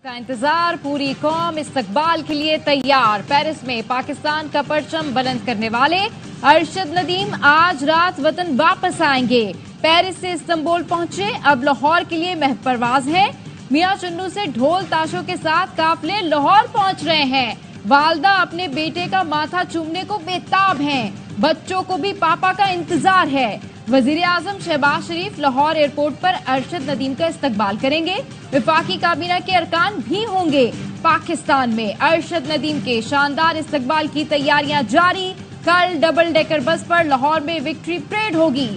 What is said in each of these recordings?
का इंतजार, पूरी कौम इस्तकबाल के लिए तैयार। पेरिस में पाकिस्तान का परचम बुलंद करने वाले अरशद नदीम आज रात वतन वापस आएंगे। पेरिस से इस्तांबुल पहुंचे, अब लाहौर के लिए महज परवाज है। मियां चन्नू से ढोल ताशों के साथ काफले लाहौर पहुंच रहे हैं। वालदा अपने बेटे का माथा चूमने को बेताब हैं। बच्चों को भी पापा का इंतजार है। वजीर आजम शहबाज शरीफ लाहौर एयरपोर्ट पर अरशद नदीम का इस्तकबाल करेंगे। वफाकी काबीना के अरकान भी होंगे। पाकिस्तान में अरशद नदीम के शानदार इस्तकबाल की तैयारियां जारी। कल डबल डेकर बस पर लाहौर में विक्ट्री परेड होगी।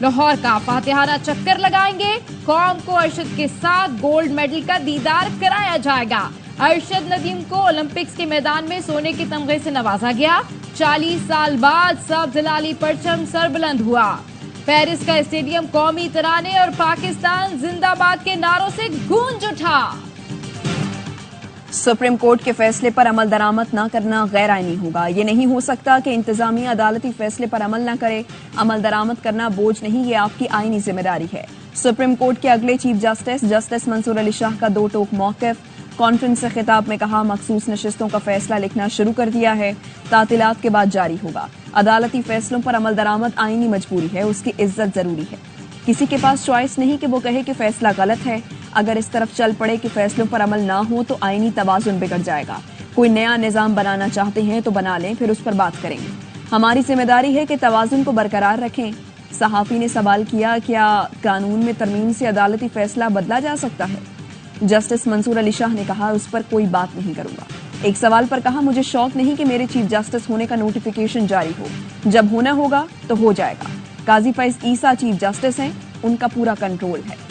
लाहौर का फातिहाना चक्कर लगाएंगे। कौम को अरशद के साथ गोल्ड मेडल का दीदार कराया जाएगा। अरशद नदीम को ओलंपिक्स के मैदान में सोने के तमगे से नवाजा गया। 40 साल बाद सब जलाली परचम सरबुलंद हुआ। पेरिस का स्टेडियम कौमी तराने और पाकिस्तान जिंदाबाद के नारों से गूंज उठा। सुप्रीम कोर्ट के फैसले पर अमल दरामद न करना गैर आईनी होगा। ये नहीं हो सकता कि इंतजामिया अदालती फैसले पर अमल न करे। अमल दरामद करना बोझ नहीं, ये आपकी आईनी जिम्मेदारी है। सुप्रीम कोर्ट के अगले चीफ जस्टिस मंसूर अली शाह का दो टोक मौक़िफ़। कॉन्फ्रेंस से खिताब में कहा, मखसूस नशिस्तों का फैसला लिखना शुरू कर दिया है, तातीलात के बाद जारी होगा। अदालती फैसलों पर अमल दरामद आईनी मजबूरी है, उसकी इज्जत जरूरी है। किसी के पास चॉइस नहीं कि वो कहे कि फैसला गलत है। अगर इस तरफ चल पड़े कि फैसलों पर अमल ना हो तो आईनी तवाजुन बिगड़ जाएगा। कोई नया निजाम बनाना चाहते हैं तो बना लें, फिर उस पर बात करेंगे। हमारी जिम्मेदारी है कि तवाजुन को बरकरार रखें। सहाफी ने सवाल किया, क्या कानून में तरमीम से अदालती फैसला बदला जा सकता है? जस्टिस मंसूर अली शाह ने कहा, उस पर कोई बात नहीं करूंगा। एक सवाल पर कहा, मुझे शौक नहीं कि मेरे चीफ जस्टिस होने का नोटिफिकेशन जारी हो। जब होना होगा तो हो जाएगा। काजी फैज ईसा चीफ जस्टिस हैं, उनका पूरा कंट्रोल है।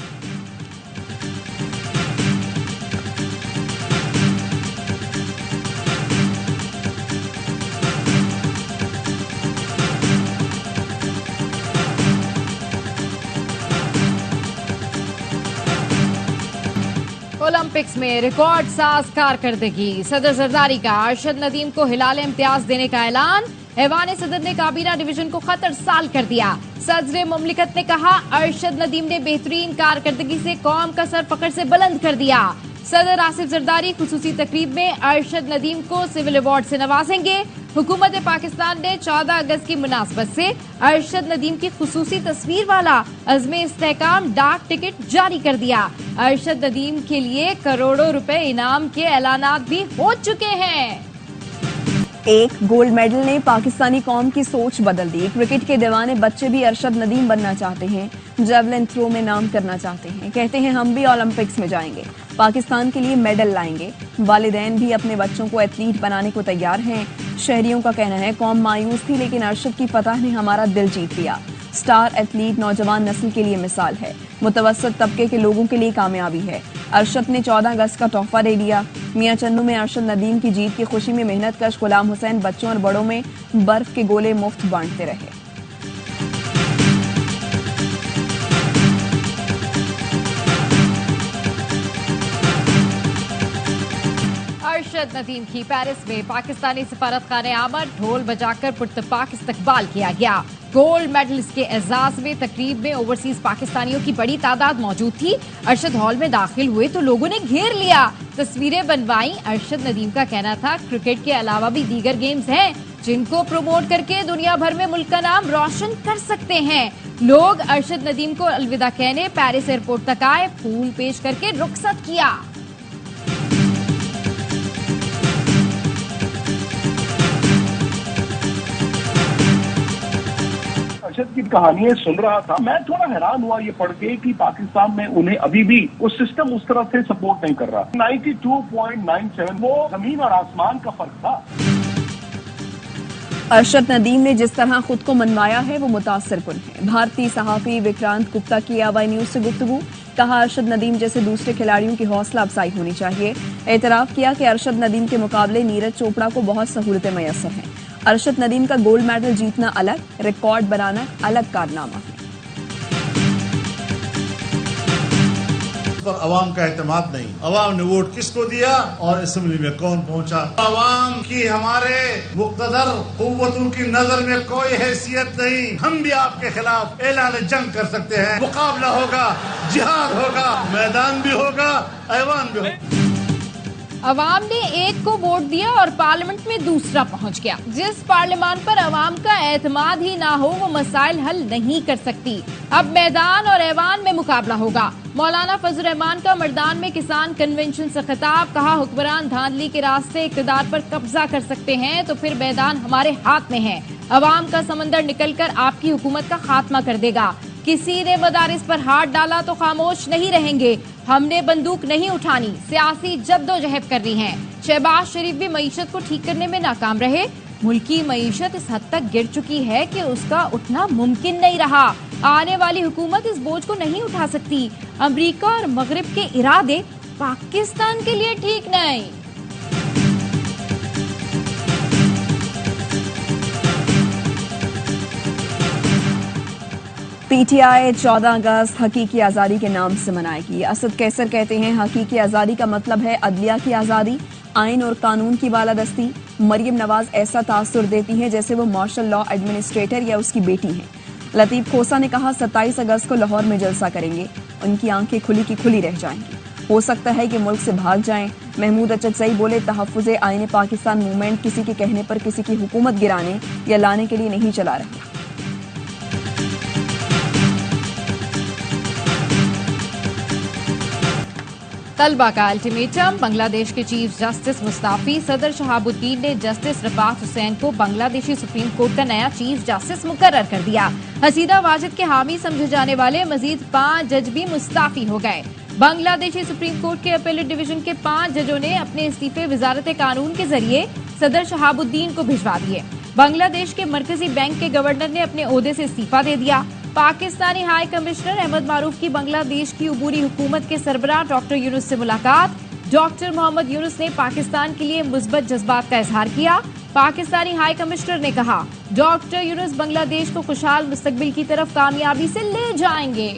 ओलंपिक्स में रिकॉर्ड साज कारकर्दगी। सदर जरदारी का अरशद नदीम को हिलाल इम्तियाज देने का ऐलान। ऐवान सदर ने काबीना डिवीजन को खतरसाल कर दिया। सदर मुमलिकत ने कहा, अरशद नदीम ने बेहतरीन कारकर्दगी से कौम का सर फखर से बुलंद कर दिया। सदर आसिफ जरदारी खुसूसी तकरीब में अरशद नदीम को सिविल अवार्ड से नवाजेंगे। हुकूमत पाकिस्तान ने 14 अगस्त की मुनासबत से अरशद नदीम की खुसूसी तस्वीर वाला अज़्मे इस्तेहकाम डाक टिकट जारी कर दिया। अरशद नदीम के लिए करोड़ों रुपए इनाम के ऐलानात भी हो चुके हैं। एक गोल्ड मेडल ने पाकिस्तानी कौम की सोच बदल दी। क्रिकेट के दीवाने बच्चे भी अरशद नदीम बनना चाहते हैं। जेवलिन थ्रो में नाम करना चाहते हैं। कहते हैं, हम भी ओलंपिक्स में जाएंगे, पाकिस्तान के लिए मेडल लाएंगे। वालिदैन भी अपने बच्चों को एथलीट बनाने को तैयार हैं। शहरियों का कहना है, कौम मायूस थी लेकिन अरशद की फतह ने हमारा दिल जीत लिया। स्टार एथलीट नौजवान नस्ल के लिए मिसाल है, मुतवस्सित तबके के लोगों के लिए कामयाबी है। अरशद ने 14 अगस्त का तोहफा दे दिया। मियां चन्नू में अरशद नदीम की जीत की खुशी में मेहनत कश गुलाम हुसैन बच्चों और बड़ों में बर्फ के गोले मुफ्त बांटते रहे। अरशद नदीम की पेरिस में पाकिस्तानी सफारतखाने आमद ढोल बजाकर पुरतपाक इस्तकबाल किया गया। गोल्ड मेडलिस्ट के एजाज में तकरीब में ओवरसीज पाकिस्तानियों की बड़ी तादाद मौजूद थी। अरशद हॉल में दाखिल हुए तो लोगों ने घेर लिया, तस्वीरें बनवाई। अरशद नदीम का कहना था, क्रिकेट के अलावा भी दीगर गेम्स हैं जिनको प्रमोट करके दुनिया भर में मुल्क का नाम रोशन कर सकते हैं। लोग अरशद नदीम को अलविदा कहने पेरिस एयरपोर्ट तक आए, फूल पेश करके रुखसत किया। अरशद की कहानियां सुन रहा था, मैं थोड़ा हैरान हुआ ये पढ़ के कि पाकिस्तान में उन्हें अभी भी वो सिस्टम उस तरह से सपोर्ट नहीं कर रहा। 92.97 वो जमीन और आसमान का फर्क था। अरशद नदीम ने जिस तरह खुद को मनवाया है वो मुतासिरकुन है। भारतीय सहाफी विक्रांत गुप्ता की आवाई न्यूज से गुफ्तगू। कहा, अरशद नदीम जैसे दूसरे खिलाड़ियों की हौसला अफजाई होनी चाहिए। एतराफ किया कि अरशद नदीम के मुकाबले नीरज चोपड़ा को बहुत सहूलतें मैसर हैं। अरशद नदीम का गोल्ड मेडल जीतना अलग, रिकॉर्ड बनाना अलग कारनामा है। पर अवाम का एतमाद नहीं। अवाम ने वोट किसको दिया और असेंबली में कौन पहुंचा? अवाम की हमारे मुक़्तदर कुव्वतों की नजर में कोई हैसियत नहीं। हम भी आपके खिलाफ ऐलान जंग कर सकते हैं। मुकाबला होगा, जिहाद होगा, मैदान भी होगा, ऐवान भी होगा। अवाम ने एक को वोट दिया और पार्लियामेंट में दूसरा पहुंच गया। जिस पार्लियामान पर अवाम का एतमाद ही ना हो वो मसाइल हल नहीं कर सकती। अब मैदान और ऐवान में मुकाबला होगा। मौलाना फजल रहमान का मर्दान में किसान कन्वेंशन से खिताब, कहा हुक्मरान धांधली के रास्ते इक़्तिदार पर कब्जा कर सकते हैं तो फिर मैदान हमारे हाथ में है। अवाम का समंदर निकलकर आपकी हुकूमत का खात्मा कर देगा। किसी ने मदारिस पर हाथ डाला तो खामोश नहीं रहेंगे। हमने बंदूक नहीं उठानी, सियासी जद्दोजहद कर रही हैं। शहबाज शरीफ भी मईशत को ठीक करने में नाकाम रहे। मुल्क की मईशत इस हद तक गिर चुकी है कि उसका उठना मुमकिन नहीं रहा। आने वाली हुकूमत इस बोझ को नहीं उठा सकती। अमेरिका और मगरिब के इरादे पाकिस्तान के लिए ठीक नहीं। पीटीआई 14 अगस्त हकीकी आज़ादी के नाम से मनाएगी। असद कैसर कहते हैं हकीकी आज़ादी का मतलब है अदलिया की आज़ादी, आइन और कानून की बालादस्ती। मरियम नवाज ऐसा तासुर देती हैं जैसे वो मार्शल लॉ एडमिनिस्ट्रेटर या उसकी बेटी हैं। लतीफ खोसा ने कहा 27 अगस्त को लाहौर में जलसा करेंगे, उनकी आंखें खुली की खुली रह जाएंगी, हो सकता है कि मुल्क से भाग जाएं। महमूद अचकजई बोले तहफ़्फ़ुज़े आईन पाकिस्तान मूवमेंट किसी के कहने पर किसी की हुकूमत गिराने या लाने के लिए नहीं चला रहे। तलबा का अल्टीमेटम, बांग्लादेश के चीफ जस्टिस मुस्ताफी। सदर शहाबुद्दीन ने जस्टिस रफात हुसैन को बांग्लादेशी सुप्रीम कोर्ट का नया चीफ जस्टिस मुकर्रर कर दिया। हसीदा वाजिद के हामी समझे जाने वाले मजीद 5 जज भी मुस्ताफी हो गए। बांग्लादेशी सुप्रीम कोर्ट के अपीलेट डिवीजन के 5 जजों ने अपने इस्तीफे वजारत कानून के जरिए सदर शहाबुद्दीन को भिजवा दिए। बांग्लादेश के मरकजी बैंक के गवर्नर ने अपने ओहदे से इस्तीफा दे दिया। पाकिस्तानी हाई कमिश्नर अहमद मारूफ की बांग्लादेश की उबूरी हुकूमत के सरबराह डॉक्टर यूनुस से मुलाकात। डॉक्टर मोहम्मद यूनुस ने पाकिस्तान के लिए मुस्बत जज्बात का इजहार किया। पाकिस्तानी हाई कमिश्नर ने कहा डॉक्टर यूनुस बांग्लादेश को खुशहाल मुस्तकबिल की तरफ कामयाबी से ले जाएंगे।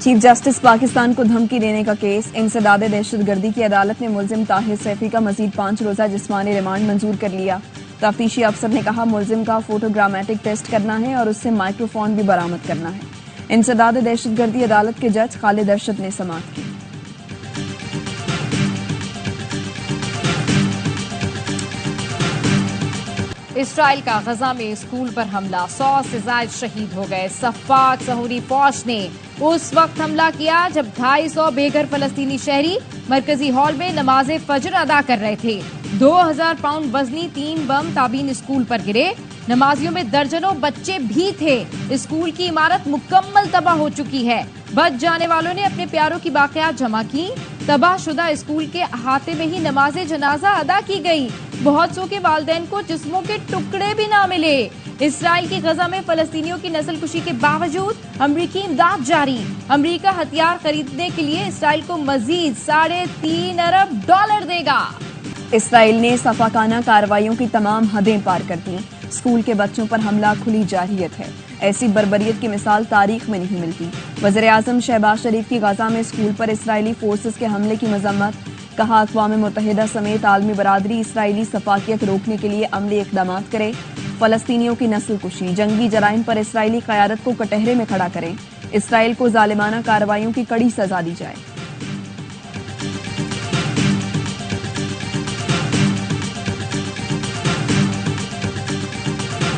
चीफ जस्टिस पाकिस्तान को धमकी देने का केस, इंसदाद दहशतगर्दी की अदालत ने मुल्जिम ताहिर सैफी का मजीद 5 रोजा जिस्मानी रिमांड मंजूर कर लिया। तफ्तीशी अफसर ने कहा मुल्जिम का फोटोग्रामेटिक टेस्ट करना है और उससे माइक्रोफोन भी बरामद करना है। इंसदाद दहशतगर्दी अदालत के जज खालिद अरशद ने समाअत की। इसराइल का गजा में स्कूल पर हमला, 100 से ज्यादा शहीद हो गए। सफाक सहूरी फौज ने उस वक्त हमला किया जब 250 बेघर फलस्तीनी शहरी मरकजी हॉल में नमाज फजर अदा कर रहे थे। 2000 पाउंड वजनी 3 बम ताबीन स्कूल पर गिरे। नमाजियों में दर्जनों बच्चे भी थे। स्कूल की इमारत मुकम्मल तबाह हो चुकी है। बच जाने वालों ने अपने प्यारों की बाकियात जमा की। तबाहशुदा स्कूल के अहाते में ही नमाज जनाजा अदा की गई। बहुत सौ के वालिदैन को जिस्मों के टुकड़े भी ना मिले। इसराइल की गजा में फलस्तीनियों की नस्लकुशी के बावजूद अमरीकी इमदाद जारी। अमरीका हथियार खरीदने के लिए इसराइल को मजीद $3.5 अरब देगा। इसराइल ने सफाकाना कार्रवाइयों की तमाम हदें पार कर दी। स्कूल के बच्चों पर हमला खुली जारहियत है। ऐसी बर्बरियत की मिसाल तारीख में नहीं मिलती। वज़ीर-ए-आज़म शहबाज शरीफ की गाजा में स्कूल पर इसराइली फोर्सेस के हमले की मजम्मत। कहा अक़वाम मुत्तहिदा समेत आलमी बरादरी इसराइली सफाकियत रोकने के लिए अमली इक़दाम करे। फलस्तीनियों की नस्लकुशी, जंगी जराइम पर इसराइली क़यादत को कटहरे में खड़ा करें। इसराइल को जालिमाना कार्रवाइयों की कड़ी सजा दी जाए।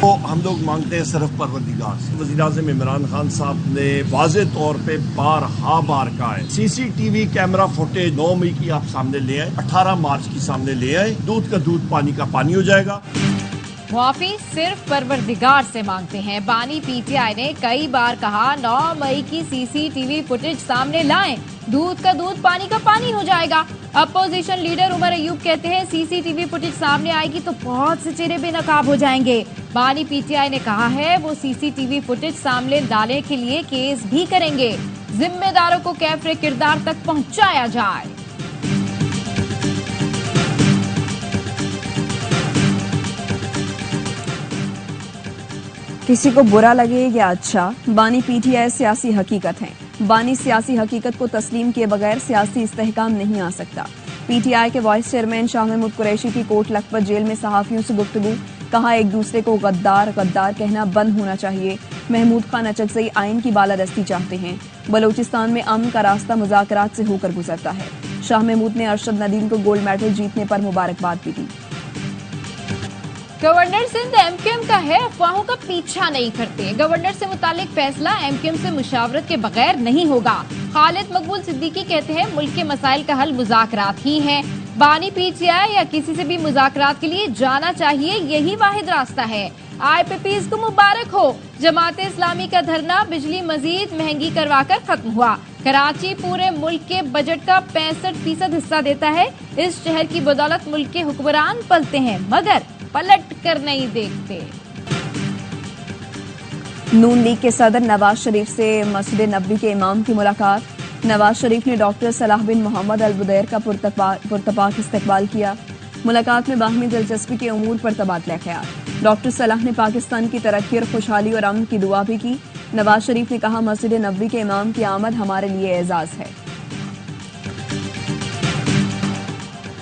तो हम लोग मांगते हैं सिर्फ परवरदिगार से। वज़ीर-ए-आज़म इमरान खान साहब ने वाज़े तौर पे बारहा बार कहा है CCTV कैमरा फुटेज 9 मई की आप सामने ले आए, 18 मार्च की सामने ले आए। दूध का दूध, पानी का पानी हो जाएगा। मुआफी सिर्फ परवरदिगार से मांगते हैं। बानी पीटीआई ने कई बार कहा 9 मई की CCTV फुटेज सामने लाएं, दूध का दूध पानी का पानी हो जाएगा। अपोजिशन लीडर उमर अयूब कहते हैं CCTV फुटेज सामने आएगी तो बहुत से चेहरे बेनकाब हो जाएंगे। बानी पीटीआई ने कहा है वो CCTV फुटेज सामने लाने के लिए केस भी करेंगे। जिम्मेदारों को कैफरे किरदार तक पहुंचाया जाए। किसी को बुरा लगे या अच्छा, बानी पीटीआई सियासी हकीकत है। बानी सियासी हकीकत को तस्लीम किए बगैर सियासी इस्तेहकाम नहीं आ सकता। पीटीआई के वाइस चेयरमैन शाह महमूद कुरैशी की कोट लखपत जेल में सहाफियों से गुफ्तगू। कहा एक दूसरे को गद्दार गद्दार कहना बंद होना चाहिए। महमूद खान अचकजई आइन की बालादस्ती चाहते हैं। बलूचिस्तान में अमन का रास्ता मुज़ाकरात से होकर गुजरता है। शाह महमूद ने अरशद नदीम को गोल्ड मेडल जीतने पर मुबारकबाद भी दी। गवर्नर सिंध एमक्यूएम का है, अफवाहों का पीछा नहीं करते। गवर्नर से मुतालिक फैसला एमक्यूएम से मुशावरत के बगैर नहीं होगा। खालिद मकबूल सिद्दीकी कहते हैं मुल्क के मसाइल का हल मुज़ाकरात ही है। बानी पीटीआई या किसी से भी मुज़ाकरात के लिए जाना चाहिए, यही वाहिद रास्ता है। आईपीपीज को मुबारक हो। जमात इस्लामी का धरना बिजली मजीद महंगी करवाकर खत्म हुआ। कराची पूरे मुल्क के बजट का 65% हिस्सा देता है। इस शहर की बदौलत मुल्क के हुक्मरान पलते हैं मगर पलट कर नहीं देखते। नून लीग के सदर नवाज शरीफ से मस्जिद नबवी के इमाम की मुलाकात। नवाज शरीफ ने डॉक्टर सलाह बिन मोहम्मद अल बुदैर का पुरतपाक इस्तकबाल किया। मुलाकात में बाहमी दिलचस्पी के उमूर पर तबादला ख्याल। डॉक्टर सलाह ने पाकिस्तान की तरक्की और खुशहाली और अमन की दुआ भी की। नवाज शरीफ ने कहा मस्जिद नबवी के इमाम की आमद हमारे लिए एजाज है।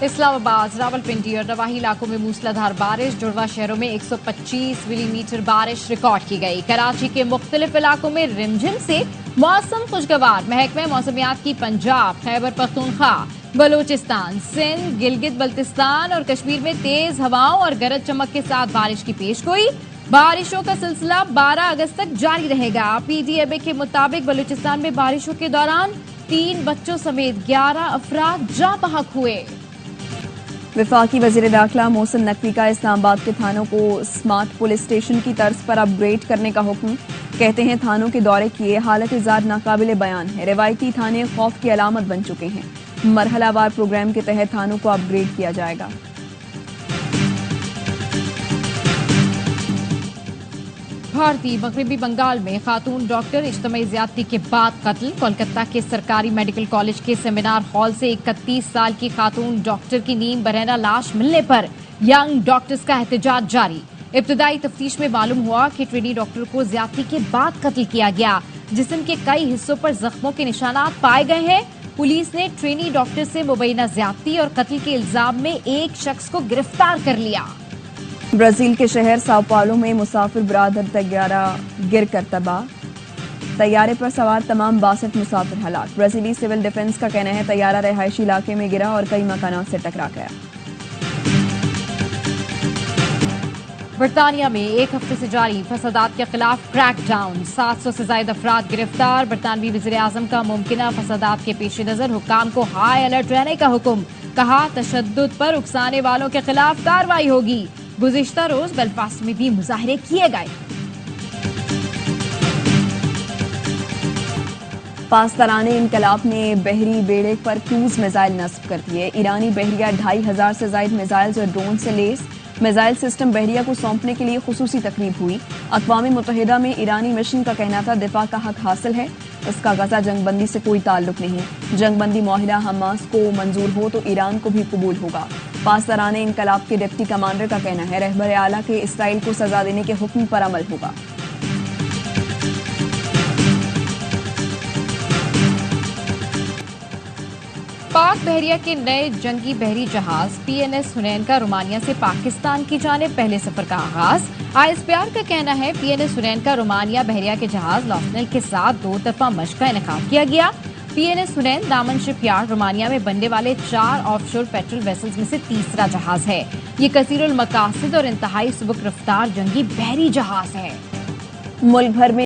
इस्लामाबाद, रावलपिंडी और नवाही इलाकों में मूसलाधार बारिश। जुड़वा शहरों में 125 मिलीमीटर बारिश रिकॉर्ड की गई। कराची के मुख्तलिफ इलाकों में रिमझिम से मौसम खुशगवार। महकमे मौसमियात की पंजाब, खैबर पख्तूनख्वा, बलूचिस्तान, सिंध, गिलगित बल्तिस्तान और कश्मीर में तेज हवाओं और गरज चमक के साथ बारिश की पेशगोई। बारिशों का सिलसिला 12 अगस्त तक जारी रहेगा। पीडीएबे के मुताबिक बलूचिस्तान में बारिशों के दौरान 3 बच्चों समेत 11 अफराद जाँ बहक हुए। वफाकी वजीर दाखिला मोहसिन नकवी का इस्लामाबाद के थानों को स्मार्ट पुलिस स्टेशन की तर्ज पर अपग्रेड करने का हुक्म। कहते हैं थानों के दौरे किए हालत इजाद नाकाबिले बयान है। रिवायती थाने खौफ की अलामत बन चुके हैं। मरहलावार प्रोग्राम के तहत थानों को अपग्रेड किया जाएगा। भारतीय मगरबी बंगाल में खातून डॉक्टर इज्तिमाई ज्यादती के बाद कत्ल। कोलकाता के सरकारी मेडिकल कॉलेज के सेमिनार हॉल से 31 साल की खातून डॉक्टर की नीम बरहना लाश मिलने पर यंग डॉक्टर्स का एहतजाज जारी। इब्तदाई तफ्तीश में मालूम हुआ कि ट्रेनी डॉक्टर को ज्यादती के बाद कत्ल किया गया। जिस्म के कई हिस्सों पर जख्मों के निशानात पाए गए हैं। पुलिस ने ट्रेनी डॉक्टर से मुबैना ज्यादती और कत्ल के इल्जाम में एक शख्स को गिरफ्तार कर लिया। ब्राजील के शहर साओ पाउलो में मुसाफिर बरादर तैयारा गिर कर तबाह। तैयारे पर सवार तमाम 62 मुसाफिर हलाक। ब्राजीली सिविल डिफेंस का कहना है तैयारा रिहायशी इलाके में गिरा और कई मकानात से टकरा गया। बरतानिया में एक हफ्ते से जारी फसादात के खिलाफ क्रैकडाउन। 700 से ज्यादा अफराद गिरफ्तार। बरतानवी वज़ीर आज़म का मुमकिना फसादात के पेश नजर हुक्काम को हाई अलर्ट रहने का हुक्म। कहा तशद्दुद पर उकसाने वालों के खिलाफ कार्रवाई होगी। गुज़िश्ता रोज बेलफास्ट में भी मुजाहरे किए गए। पासदाराने इनकलाब ने बहरी बेड़े पर क्रूज मिसाइल नस्ब कर दिए। ईरानी बहरिया 2500 से ज्यादा मिसाइल और ड्रोन से लेस मिसाइल सिस्टम बहरिया को सौंपने के लिए खुसूसी तकरीब हुई। अक़वाम मुत्तहिदा में ईरानी मिशन का कहना था दिफा का हक हासिल है, इसका गजा जंगबंदी से कोई ताल्लुक नहीं। जंगबंदी माहिदा हमास को मंजूर हो तो ईरान को भी कबूल होगा। पासदाराने इनकलाब के डिप्टी कमांडर का कहना है रहबर आला के इसराइल को सजा देने के हुक्म पर अमल होगा। पाक बहरिया के नए जंगी बहरी जहाज पीएनएस हुनैन का रोमानिया से पाकिस्तान की जानिब पहले सफर का आगाज। आईएसपीआर का कहना है पीएनएस हुनैन का रोमानिया बहरिया के जहाज लॉफ्टनल के साथ 2 तरफा मशक का इनेकाद किया गया। पीएनएस हुनैन दामन शिपयार्ड रोमानिया में बनने वाले 4 ऑफशोर पेट्रोल वेसल्स में से तीसरा जहाज है। ये कसीरुल मकासिद और इंतहाई सुबक रफ्तार जंगी बहरी जहाज है। मुल्क भर में